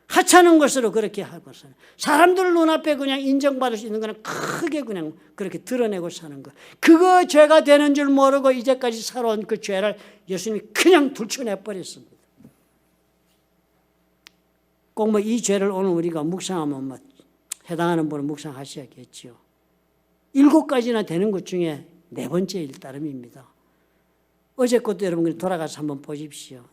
하찮은 것으로 그렇게 하고서는 사람들 눈앞에 그냥 인정받을 수 있는 거는 크게 그냥 그렇게 드러내고 사는 거. 그거 죄가 되는 줄 모르고 이제까지 살아온 그 죄를 예수님이 그냥 들춰내버렸습니다. 꼭 이 죄를 오늘 우리가 묵상하면 해당하는 분은 묵상하셔야겠죠. 7가지나 되는 것 중에 4번째일 따름입니다. 어제 것도 여러분 돌아가서 한번 보십시오.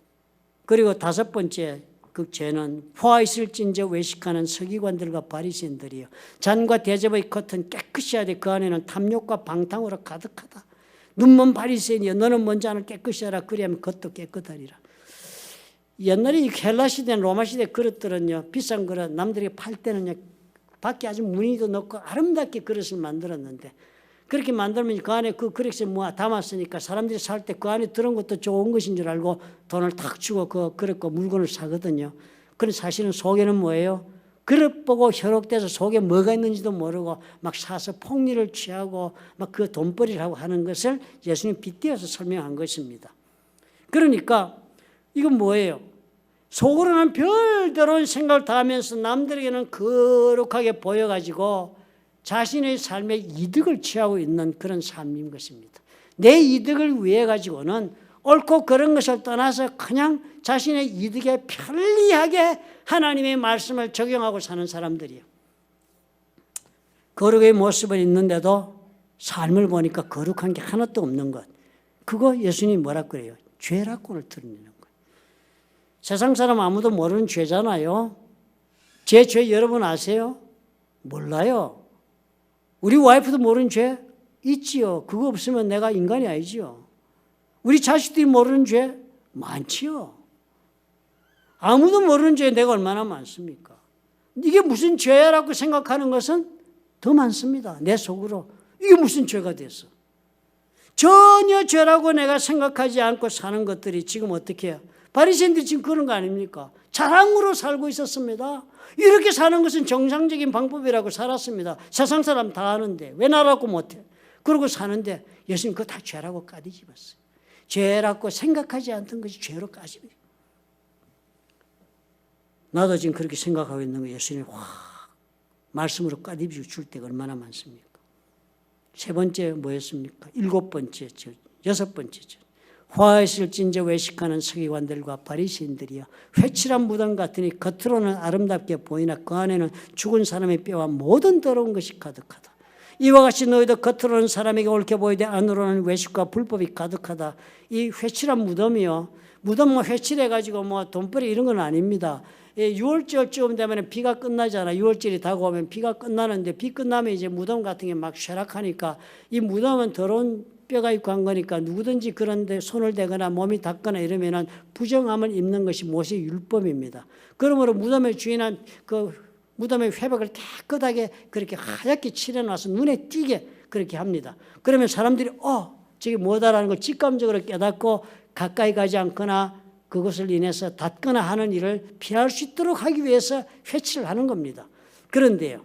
그리고 5번째 그 죄는 포화 있을진저 외식하는 서기관들과 바리새인들이요. 잔과 대접의 겉은 깨끗이 하되 그 안에는 탐욕과 방탕으로 가득하다. 눈먼 바리새인이여 너는 먼저 안을 깨끗이 하라. 그리하면 겉도 깨끗하리라. 옛날에 헬라 시대, 로마 시대 그릇들은요. 비싼 그릇 남들이 팔 때는요. 밖에 아주 무늬도 넣고 아름답게 그릇을 만들었는데 그렇게 만들면 그 안에 그 그릇에 담았으니까 사람들이 살 때 그 안에 들은 것도 좋은 것인 줄 알고 돈을 탁 주고 그 그릇과 물건을 사거든요. 그런데 사실은 속에는 뭐예요? 그릇 보고 현혹돼서 속에 뭐가 있는지도 모르고 막 사서 폭리를 취하고 막 그 돈벌이를 하고 하는 것을 예수님 빗대어서 설명한 것입니다. 그러니까 이건 뭐예요? 속으로는 별다른 생각을 다 하면서 남들에게는 거룩하게 보여가지고 자신의 삶에 이득을 취하고 있는 그런 삶인 것입니다. 내 이득을 위해 가지고는 옳고 그런 것을 떠나서 그냥 자신의 이득에 편리하게 하나님의 말씀을 적용하고 사는 사람들이에요. 거룩의 모습은 있는데도 삶을 보니까 거룩한 게 하나도 없는 것. 그거 예수님이 뭐라 그래요? 죄라고를 드러내는 거예요. 세상 사람 아무도 모르는 죄잖아요. 제 죄 여러분 아세요? 몰라요. 우리 와이프도 모르는 죄 있지요. 그거 없으면 내가 인간이 아니지요. 우리 자식들이 모르는 죄 많지요. 아무도 모르는 죄 내가 얼마나 많습니까? 이게 무슨 죄라고 생각하는 것은 더 많습니다. 내 속으로. 이게 무슨 죄가 됐어? 전혀 죄라고 내가 생각하지 않고 사는 것들이 지금 어떻게 해요? 바리새인들이 지금 그런 거 아닙니까? 자랑으로 살고 있었습니다. 이렇게 사는 것은 정상적인 방법이라고 살았습니다. 세상 사람 다 아는데 왜 나라고 못해? 그러고 사는데 예수님 그거 다 죄라고 까디집었어요. 죄라고 생각하지 않던 것이 죄로 까집어요. 나도 지금 그렇게 생각하고 있는 거 예수님이 확 말씀으로 까디져 줄 때가 얼마나 많습니까? 3번째 뭐였습니까? 7번째, 6번째. 화하실진저 외식하는 서기관들과 바리새인들이여 회칠한 무덤 같으니 겉으로는 아름답게 보이나 그 안에는 죽은 사람의 뼈와 모든 더러운 것이 가득하다. 이와 같이 너희도 겉으로는 사람에게 옳게 보이되 안으로는 외식과 불법이 가득하다. 이 회칠한 무덤이요, 무덤 회칠해가지고 돈벌이 이런 건 아닙니다. 6월절쯤 되면 비가 끝나잖아. 6월절이 다가오면 비가 끝나는데 비 끝나면 이제 무덤 같은 게 막 쇠락하니까 이 무덤은 더러운 뼈가 있고 한 거니까 누구든지 그런데 손을 대거나 몸이 닿거나 이러면은 부정함을 입는 것이 모세 율법입니다. 그러므로 무덤의 주인은 그 무덤의 회백을 깨끗하게 그렇게 하얗게 칠해놔서 눈에 띄게 그렇게 합니다. 그러면 사람들이 저게 뭐다라는 걸 직감적으로 깨닫고 가까이 가지 않거나 그것을 인해서 닿거나 하는 일을 피할 수 있도록 하기 위해서 회칠을 하는 겁니다. 그런데요,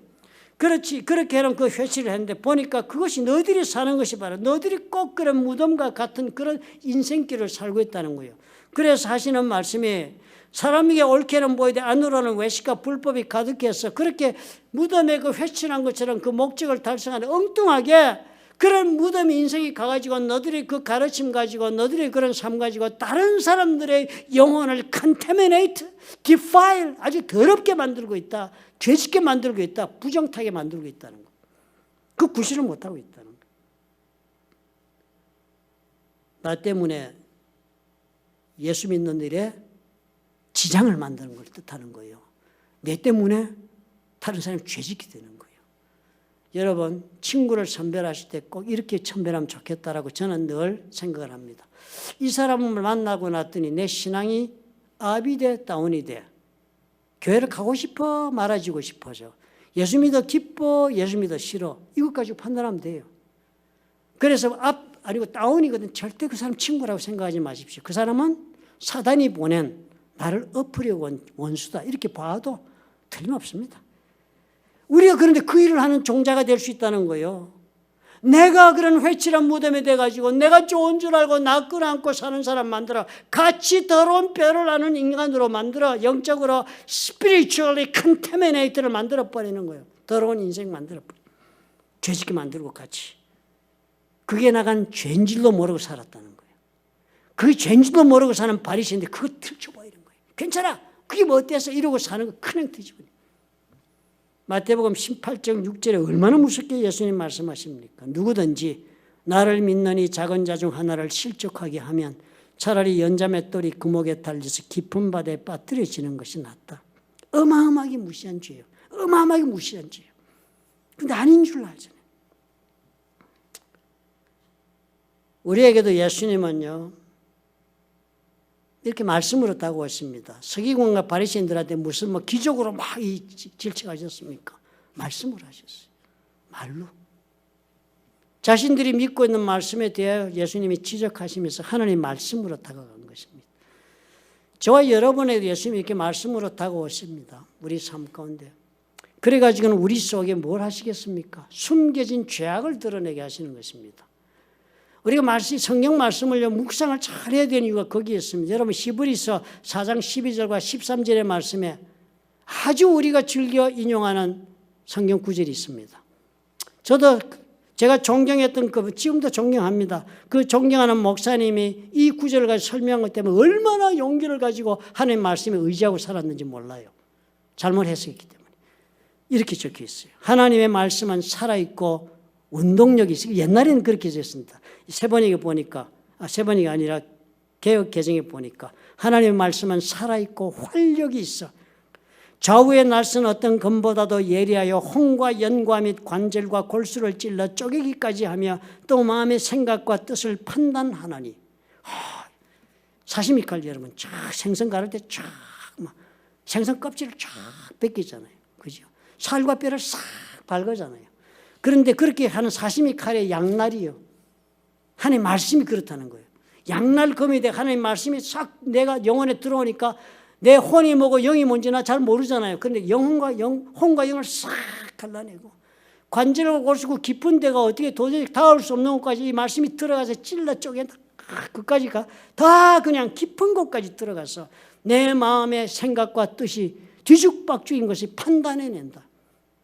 그렇게 해놓은 그 회칠을 했는데 보니까 그것이 너희들이 사는 것이 바로 너희들이 꼭 그런 무덤과 같은 그런 인생길을 살고 있다는 거예요. 그래서 하시는 말씀이 사람에게 옳게는 보이되 안으로는 외식과 불법이 가득해서 그렇게 무덤에 그 회칠한 것처럼 그 목적을 달성하는 엉뚱하게 그런 무덤 인생이 가가지고 너들이 그 가르침 가지고 너들이 그런 삶 가지고 다른 사람들의 영혼을 contaminate, defile, 아주 더럽게 만들고 있다. 죄짓게 만들고 있다. 부정타게 만들고 있다는 거. 그 구실을 못하고 있다는 거. 나 때문에 예수 믿는 일에 지장을 만드는 걸 뜻하는 거예요. 내 때문에 다른 사람이 죄짓게 되는 거예요. 여러분, 친구를 선별하실 때 꼭 이렇게 선별하면 좋겠다라고 저는 늘 생각을 합니다. 이 사람을 만나고 났더니 내 신앙이 업이 돼 다운이 돼. 교회를 가고 싶어 말아주고 싶어져. 예수 믿어 기뻐 예수 믿어 싫어. 이것까지 판단하면 돼요. 그래서 업 아니고 다운이거든. 절대 그 사람 친구라고 생각하지 마십시오. 그 사람은 사단이 보낸 나를 엎으려고 온 원수다. 이렇게 봐도 틀림없습니다. 우리가 그런데 그 일을 하는 종자가 될 수 있다는 거예요. 내가 그런 회칠한 무덤에 돼가지고 내가 좋은 줄 알고 나 끌어안고 사는 사람 만들어 같이 더러운 뼈를 아는 인간으로 만들어 영적으로 spiritually contaminate를 만들어버리는 거예요. 더러운 인생 만들어버리고 죄짓게 만들고 같이. 그게 나간 죄인줄도 모르고 살았다는 거예요. 그 죄인줄도 모르고 사는 바리새인데 그거 들춰버리는 거예요. 괜찮아. 그게 뭐 어때서 이러고 사는 거 그냥 뒤집어요. 마태복음 18장 6절에 얼마나 무섭게 예수님 말씀하십니까? 누구든지 나를 믿느니 작은 자 중 하나를 실족하게 하면 차라리 연자맷돌이 금옥에 달려서 깊은 바다에 빠뜨려지는 것이 낫다. 어마어마하게 무시한 죄예요. 어마어마하게 무시한 죄예요. 근데 아닌 줄 알잖아요. 우리에게도 예수님은요, 이렇게 말씀으로 다가오십니다. 서기관과 바리새인들한테 무슨 기적으로 막 질책하셨습니까? 말씀으로 하셨어요. 말로. 자신들이 믿고 있는 말씀에 대해 예수님이 지적하시면서 하나님 말씀으로 다가간 것입니다. 저와 여러분에도 예수님이 이렇게 말씀으로 다가오십니다. 우리 삶 가운데. 그래가지고는 우리 속에 뭘 하시겠습니까? 숨겨진 죄악을 드러내게 하시는 것입니다. 우리가 성경 말씀을 묵상을 잘 해야 되는 이유가 거기에 있습니다. 여러분 히브리서 4장 12절과 13절의 말씀에 아주 우리가 즐겨 인용하는 성경 구절이 있습니다. 저도 제가 존경했던 지금도 존경합니다. 그 존경하는 목사님이 이 구절을 가지고 설명한 것 때문에 얼마나 용기를 가지고 하나님 말씀에 의지하고 살았는지 몰라요. 잘못 해석했기 때문에. 이렇게 적혀 있어요. 하나님의 말씀은 살아있고 운동력이 있어요. 옛날에는 그렇게 되었습니다. 세번역에 보니까, 세번역이 아니라 개역 개정에 보니까 하나님의 말씀은 살아있고 활력이 있어. 좌우의 날선 어떤 검보다도 예리하여 홍과 연과 및 관절과 골수를 찔러 쪼개기까지 하며 또 마음의 생각과 뜻을 판단하나니. 사시미 칼 여러분, 생선 가를 때 생선 껍질을 쫙 벗기잖아요. 그죠? 살과 뼈를 싹 밟아잖아요. 그런데 그렇게 하는 사시미 칼의 양날이요. 하나님 말씀이 그렇다는 거예요. 양날 검이 돼 하나님 말씀이 싹 내가 영혼에 들어오니까 내 혼이 뭐고 영이 뭔지 나 잘 모르잖아요. 그런데 혼과 영을 싹 갈라내고 관절과 골수고 깊은 데가 어떻게 도저히 닿을 수 없는 곳까지 이 말씀이 들어가서 찔러 쪼갠다. 그까지 다 그냥 깊은 곳까지 들어가서 내 마음의 생각과 뜻이 뒤죽박죽인 것을 판단해낸다.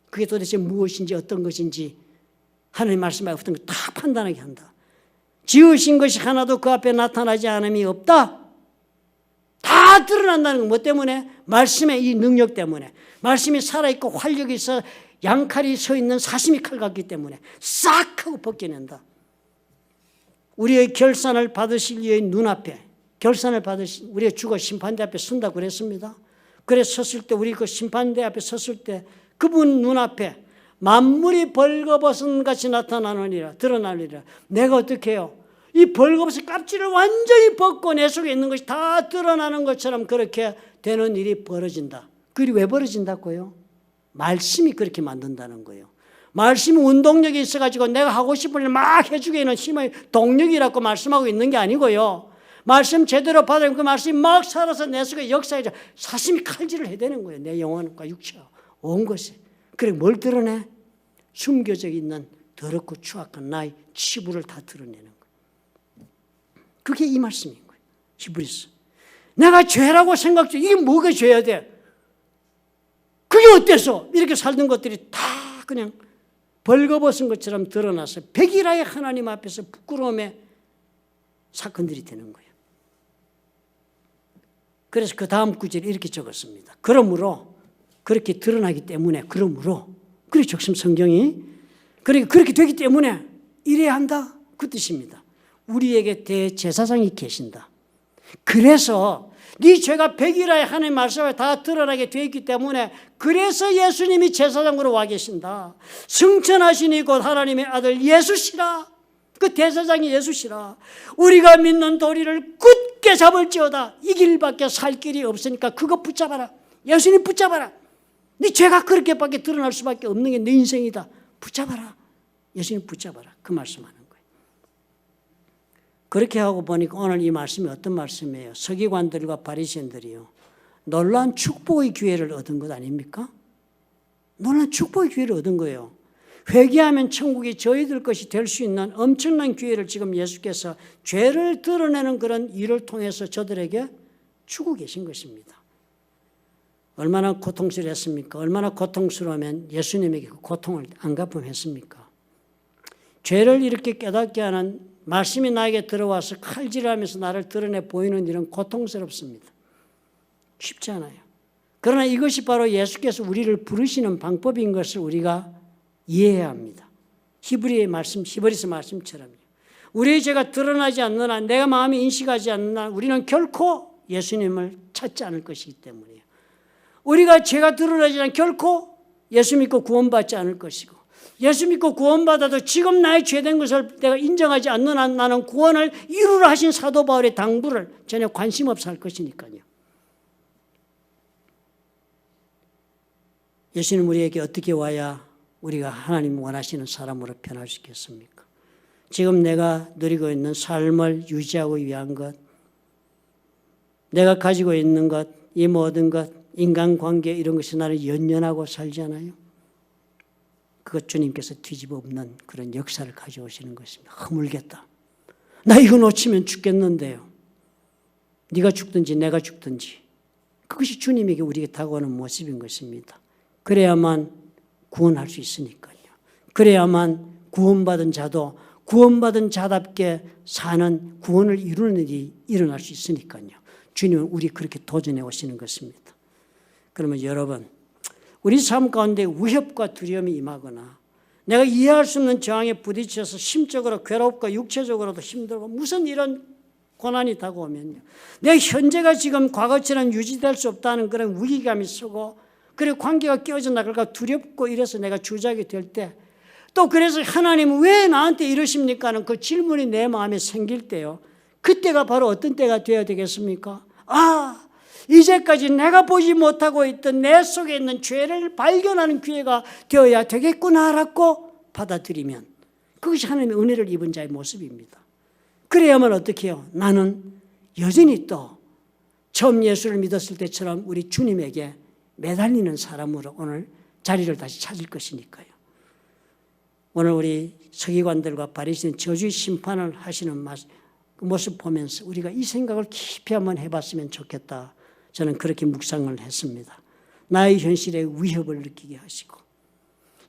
그게 도대체 무엇인지 어떤 것인지 하나님 말씀에 어떤 걸 다 판단하게 한다. 지으신 것이 하나도 그 앞에 나타나지 않음이 없다. 다 드러난다는 건 뭐 때문에? 말씀의 이 능력 때문에. 말씀이 살아있고 활력이 있어 양칼이 서 있는 사시미 칼 같기 때문에 싹 하고 벗겨낸다. 우리의 결산을 받으실 이의 눈앞에, 결산을 받으실, 우리가 죽어 심판대 앞에 선다고 그랬습니다. 그래 섰을 때, 우리 그 심판대 앞에 섰을 때 그분 눈앞에 만물이 벌거벗은 같이 나타나느니라, 드러나느니라. 내가 어떻게 해요? 이 벌거벗은 껍질을 완전히 벗고 내 속에 있는 것이 다 드러나는 것처럼 그렇게 되는 일이 벌어진다. 그 일이 왜 벌어진다고요? 말씀이 그렇게 만든다는 거예요. 말씀이 운동력이 있어가지고 내가 하고 싶은 일 막 해주게 하는 힘의 동력이라고 말씀하고 있는 게 아니고요. 말씀 제대로 받으면 그 말씀이 막 살아서 내 속에 역사해서 사심이 칼질을 해야 되는 거예요. 내 영혼과 육체와 온 것에. 그래 뭘 드러내? 숨겨져 있는 더럽고 추악한 나의 치부를 다 드러내는 거예요. 그게 이 말씀인 거예요. 히브리서. 내가 죄라고 생각 중 이게 뭐가 죄야 돼? 그게 어때서? 이렇게 살던 것들이 다 그냥 벌거벗은 것처럼 드러나서 백일하의 하나님 앞에서 부끄러움의 사건들이 되는 거예요. 그래서 그 다음 구절에 이렇게 적었습니다. 그러므로 그렇게 드러나기 때문에 그러므로 그렇게 적습 성경이 그러니까 그렇게 되기 때문에 이래야 한다 그 뜻입니다. 우리에게 대제사장이 계신다. 그래서 네 죄가 백일하에 하나님 말씀에 다 드러나게 되어 있기 때문에 그래서 예수님이 제사장으로 와 계신다. 승천하시니 곧 하나님의 아들 예수시라. 그 대제사장이 예수시라. 우리가 믿는 도리를 굳게 잡을지어다. 이 길밖에 살 길이 없으니까 그거 붙잡아라. 예수님 붙잡아라. 네 죄가 그렇게밖에 드러날 수밖에 없는 게 네 인생이다. 붙잡아라. 예수님 붙잡아라. 그 말씀하는 거예요. 그렇게 하고 보니까 오늘 이 말씀이 어떤 말씀이에요? 서기관들과 바리새인들이요. 놀라운 축복의 기회를 얻은 것 아닙니까? 놀라운 축복의 기회를 얻은 거예요. 회개하면 천국이 저희들 것이 될 수 있는 엄청난 기회를 지금 예수께서 죄를 드러내는 그런 일을 통해서 저들에게 주고 계신 것입니다. 얼마나 고통스러웠습니까? 얼마나 고통스러우면 예수님에게 그 고통을 안갚음했습니까? 죄를 이렇게 깨닫게 하는 말씀이 나에게 들어와서 칼질하면서 나를 드러내 보이는 일은 고통스럽습니다. 쉽지 않아요. 그러나 이것이 바로 예수께서 우리를 부르시는 방법인 것을 우리가 이해해야 합니다. 히브리서 말씀처럼요. 우리의 죄가 드러나지 않는 한, 내가 마음이 인식하지 않는 한 우리는 결코 예수님을 찾지 않을 것이기 때문이에요. 우리가 죄가 드러나지 않으면 결코 예수 믿고 구원받지 않을 것이고, 예수 믿고 구원받아도 지금 나의 죄된 것을 내가 인정하지 않는 한 나는 구원을 이루라 하신 사도 바울의 당부를 전혀 관심 없어 할 것이니까요. 예수님 우리에게 어떻게 와야 우리가 하나님 원하시는 사람으로 변할 수 있겠습니까? 지금 내가 누리고 있는 삶을 유지하기 위한 것, 내가 가지고 있는 것, 이 모든 것, 인간관계 이런 것이 나를 연연하고 살잖아요. 그것 주님께서 뒤집어 엎는 그런 역사를 가져오시는 것입니다. 허물겠다. 나 이거 놓치면 죽겠는데요. 네가 죽든지 내가 죽든지. 그것이 주님에게 우리에게 다가오는 모습인 것입니다. 그래야만 구원할 수 있으니까요. 그래야만 구원받은 자도 구원받은 자답게 사는 구원을 이루는 일이 일어날 수 있으니까요. 주님은 우리 그렇게 도전해 오시는 것입니다. 그러면 여러분, 우리 삶 가운데 위협과 두려움이 임하거나 내가 이해할 수 없는 저항에 부딪혀서 심적으로 괴롭고 육체적으로도 힘들고 무슨 이런 고난이 다가오면요. 내 현재가 지금 과거처럼 유지될 수 없다는 그런 위기감이 서고 그리고 관계가 깨어져 나갈까 두렵고 이래서 내가 주저하게 될 때 또 그래서 하나님은 왜 나한테 이러십니까 하는 그 질문이 내 마음에 생길 때요. 그때가 바로 어떤 때가 되어야 되겠습니까? 아, 이제까지 내가 보지 못하고 있던 내 속에 있는 죄를 발견하는 기회가 되어야 되겠구나라고 받아들이면 그것이 하나님의 은혜를 입은 자의 모습입니다. 그래야만 어떻게 해요? 나는 여전히 또 처음 예수를 믿었을 때처럼 우리 주님에게 매달리는 사람으로 오늘 자리를 다시 찾을 것이니까요. 오늘 우리 서기관들과 바리새인 저주의 심판을 하시는 모습 보면서 우리가 이 생각을 깊이 한번 해봤으면 좋겠다. 저는 그렇게 묵상을 했습니다. 나의 현실에 위협을 느끼게 하시고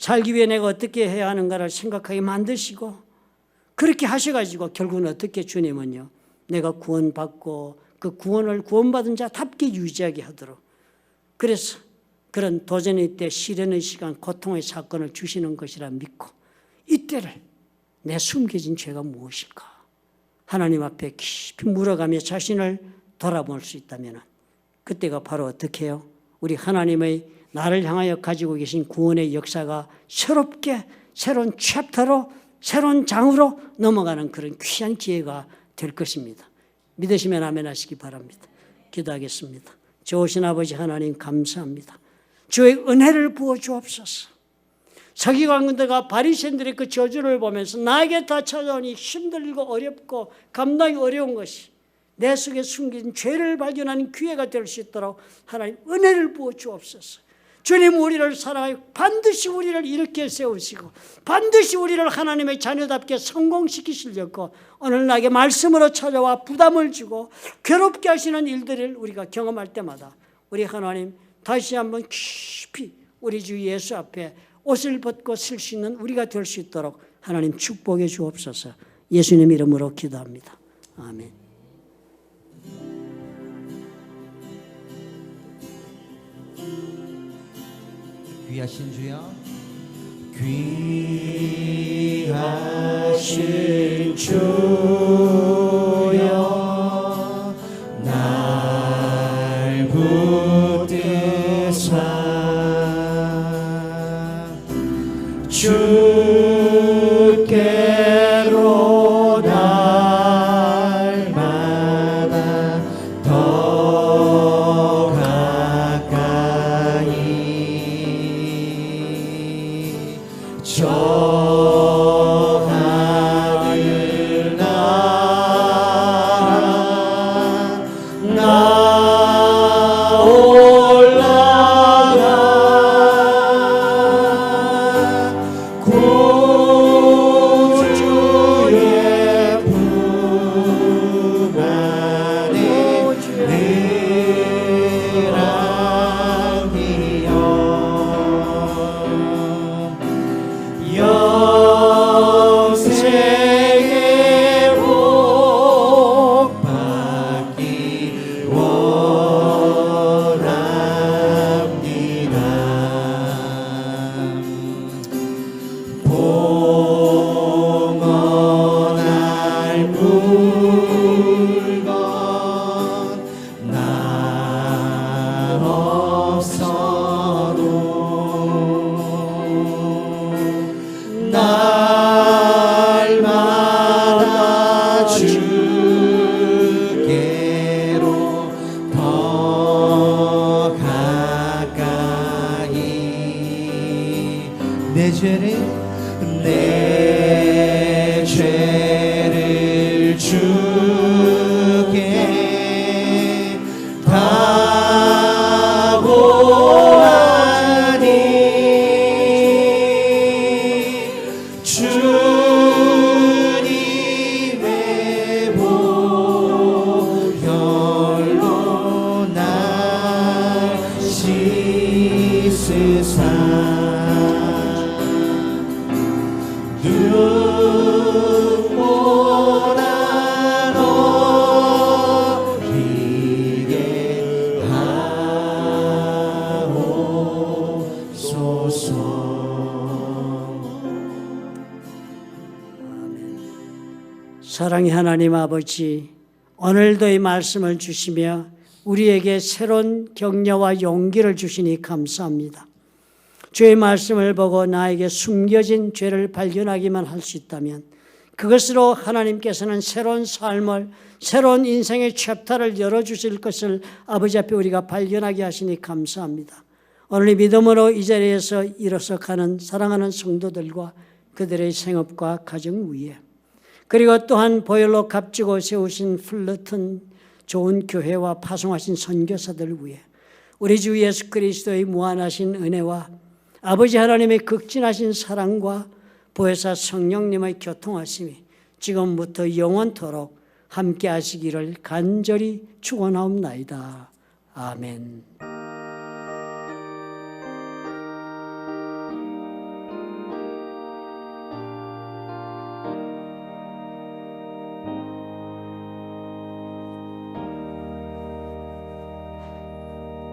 살기 위해 내가 어떻게 해야 하는가를 생각하게 만드시고 그렇게 하셔가지고 결국은 어떻게 주님은요, 내가 구원받고 그 구원을 구원받은 자답게 유지하게 하도록, 그래서 그런 도전의 때, 시련의 시간, 고통의 사건을 주시는 것이라 믿고, 이때를 내 숨겨진 죄가 무엇일까 하나님 앞에 깊이 물어가며 자신을 돌아볼 수 있다면, 그때가 바로 어떻게 해요? 우리 하나님의 나를 향하여 가지고 계신 구원의 역사가 새롭게 새로운 챕터로, 새로운 장으로 넘어가는 그런 귀한 기회가 될 것입니다. 믿으시면 아멘 하시기 바랍니다. 기도하겠습니다. 좋으신 아버지 하나님 감사합니다. 주의 은혜를 부어 주옵소서. 서기관들과 바리새인들의 그 저주를 보면서 나에게 다 찾아오니 힘들고 어렵고 감당이 어려운 것이 내 속에 숨긴 죄를 발견하는 기회가 될 수 있도록 하나님 은혜를 부어 주옵소서. 주님 우리를 사랑하여 반드시 우리를 일으켜 세우시고 반드시 우리를 하나님의 자녀답게 성공시키시려고 오늘 나에게 말씀으로 찾아와 부담을 주고 괴롭게 하시는 일들을 우리가 경험할 때마다 우리 하나님 다시 한번 깊이 우리 주 예수 앞에 옷을 벗고 쓸 수 있는 우리가 될 수 있도록 하나님 축복해 주옵소서. 예수님 이름으로 기도합니다. 아멘. 귀하신 주여, 귀하신 주여, 날 붙드사 주께로 날마다 더 가까이 저 하늘 나라 나 올라가 구주의 품 안에 영생의 복 받기 원합니다. 봉헌할 물건 나 없어도 날마다 주께로 더 가까이 내 죄를 주께 다 고하니 주님의 보혈로 날 씻으사 눈보다 어리게 하옵소서. 사랑의 하나님 아버지, 오늘도 이 말씀을 주시며 우리에게 새로운 격려와 용기를 주시니 감사합니다. 주의 말씀을 보고 나에게 숨겨진 죄를 발견하기만 할 수 있다면 그것으로 하나님께서는 새로운 삶을, 새로운 인생의 챕터를 열어주실 것을 아버지 앞에 우리가 발견하게 하시니 감사합니다. 오늘 믿음으로 이 자리에서 일어서 가는 사랑하는 성도들과 그들의 생업과 가정 위에, 그리고 또한 보혈로 값지고 세우신 플러튼 좋은 교회와 파송하신 선교사들 위에 우리 주 예수 그리스도의 무한하신 은혜와 아버지 하나님의 극진하신 사랑과 보혜사 성령님의 교통하심이 지금부터 영원토록 함께 하시기를 간절히 축원하옵나이다. 아멘.